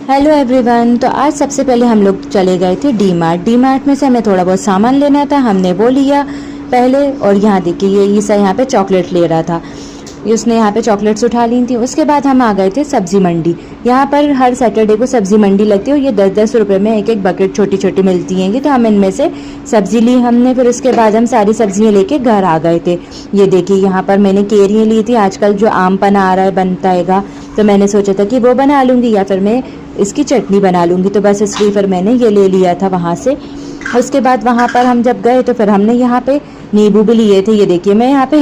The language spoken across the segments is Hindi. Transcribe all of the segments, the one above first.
Hello everyone. तो आज सबसे पहले हम लोग चले गए थे डी मार्ट में से हमें थोड़ा बहुत सामान लेना था, हमने वो लिया पहले। और यहाँ देखिए ये ईसा यहाँ पे चॉकलेट ले रहा था, उसने यहाँ पे चॉकलेट्स उठा ली थी। उसके बाद हम आ गए थे सब्जी मंडी। यहाँ पर हर सैटरडे को सब्जी मंडी लगती है और ये 10-10 रुपये में एक एक बकेट छोटी छोटी मिलती हैं। तो हम इनमें से सब्जी ली हमने, फिर उसके बाद हम सारी सब्जियाँ लेके घर आ गए थे। ये देखिए यहाँ पर मैंने केरियाँ ली थी। आजकल जो आम पना आ रहा है बनता है, तो मैंने सोचा था कि वो बना लूँगी या फिर मैं इसकी चटनी बना लूँगी, तो बस इसलिए फिर मैंने ये ले लिया था वहाँ से। उसके बाद वहाँ पर हम जब गए तो फिर हमने यहाँ पे नींबू भी लिए थे। ये देखिए मैं यहाँ पे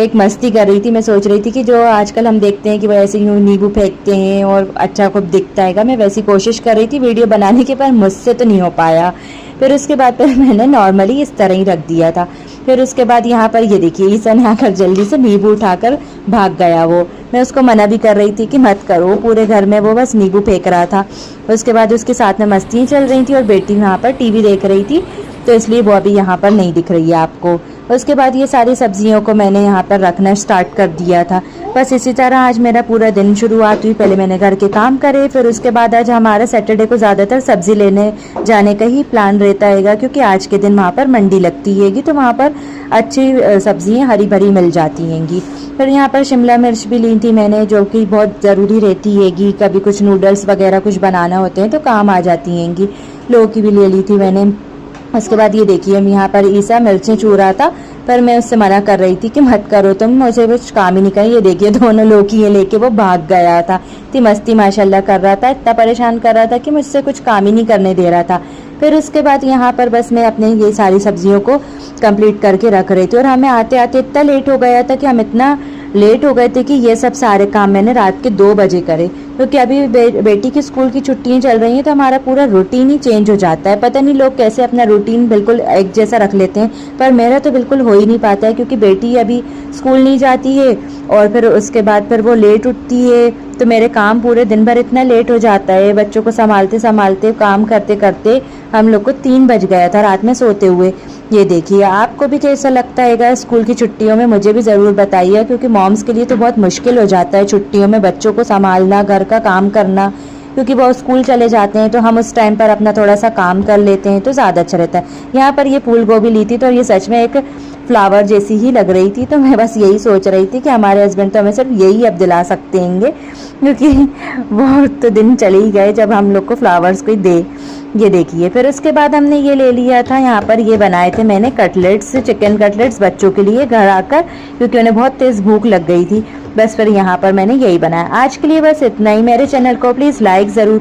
एक मस्ती कर रही थी, मैं सोच रही थी कि जो आजकल हम देखते हैं कि वो ऐसे यूँ नींबू फेंकते हैं और अच्छा खूब दिखता है, मैं वैसी कोशिश कर रही थी वीडियो बनाने के, पर मुझसे तो नहीं हो पाया। फिर उसके बाद फिर मैंने नॉर्मली इस तरह ही रख दिया था। फिर उसके बाद यहाँ पर ये देखिए ईसा ने आकर जल्दी से नींबू उठाकर भाग गया। वो मैं उसको मना भी कर रही थी कि मत करो, पूरे घर में वो बस नींबू फेंक रहा था। उसके बाद उसके साथ में मस्तियाँ चल रही थी और बेटी वहाँ पर टीवी देख रही थी, तो इसलिए वो अभी यहाँ पर नहीं दिख रही है आपको। उसके बाद ये सारी सब्जियों को मैंने यहाँ पर रखना स्टार्ट कर दिया था। बस इसी तरह आज मेरा पूरा दिन शुरुआत हुई। पहले मैंने घर के काम करे, फिर उसके बाद आज हमारा सैटरडे को ज़्यादातर सब्जी लेने जाने का ही प्लान रहता है, क्योंकि आज के दिन वहाँ पर मंडी लगती हैगी, तो वहाँ पर अच्छी सब्जियाँ हरी भरी मिल जाती हैंगी। फिर यहाँ पर शिमला मिर्च भी ली थी मैंने, जो कि बहुत ज़रूरी रहती हैगी, कभी कुछ नूडल्स वगैरह कुछ बनाना होते हैं तो काम आ जाती हैंगी। लौकी भी ले ली थी मैंने। उसके बाद ये देखिए हम यहाँ पर ईसा मिर्चें चूर रहा था, पर मैं उससे मना कर रही थी कि मत करो तुम, मुझे कुछ काम ही नहीं करें। ये देखिए दोनों लौकी लेके वो भाग गया था। इतनी मस्ती माशाल्लाह कर रहा था, इतना परेशान कर रहा था कि मुझसे कुछ काम ही नहीं करने दे रहा था। फिर उसके बाद यहाँ पर बस मैं अपने ये सारी सब्जियों को कंप्लीट करके रख रही थी, और हमें आते आते इतना लेट हो गया था कि हम इतना लेट हो गए थे कि ये सब सारे काम मैंने रात के 2 बजे करे, क्योंकि अभी बेटी की स्कूल की छुट्टियां चल रही हैं, तो हमारा पूरा रूटीन ही चेंज हो जाता है। पता नहीं लोग कैसे अपना रूटीन बिल्कुल एक जैसा रख लेते हैं, पर मेरा तो बिल्कुल हो ही नहीं पाता है, क्योंकि बेटी अभी स्कूल नहीं जाती है और फिर उसके बाद फिर वो लेट उठती है, तो मेरे काम पूरे दिन भर इतना लेट हो जाता है। बच्चों को संभालते संभालते काम करते करते हम लोग को 3 बज गया था रात में सोते हुए। ये देखिए आपको भी कैसा लगता है स्कूल की छुट्टियों में, मुझे भी ज़रूर बताइए, क्योंकि मॉम्स के लिए तो बहुत मुश्किल हो जाता है छुट्टियों में बच्चों को संभालना, घर का काम करना, क्योंकि वो स्कूल चले जाते हैं तो हम उस टाइम पर अपना थोड़ा सा काम कर लेते हैं तो ज़्यादा अच्छा रहता है। यहाँ पर ये फूल गोभी ली थी, तो ये सच में एक फ्लावर जैसी ही लग रही थी, तो मैं बस यही सोच रही थी कि हमारे हस्बैंड तो हमें सिर्फ यही अब दिला सकते हैंगे, क्योंकि वो तो दिन चले ही गए जब हम लोग को फ्लावर्स कोई दे। ये देखिए फिर उसके बाद हमने ये ले लिया था, यहाँ पर ये बनाए थे मैंने कटलेट्स, चिकन कटलेट्स बच्चों के लिए घर आकर, क्योंकि उन्हें बहुत तेज़ भूख लग गई थी। बस फिर यहाँ पर मैंने यही बनाया। आज के लिए बस इतना ही। मेरे चैनल को प्लीज़ लाइक ज़रूर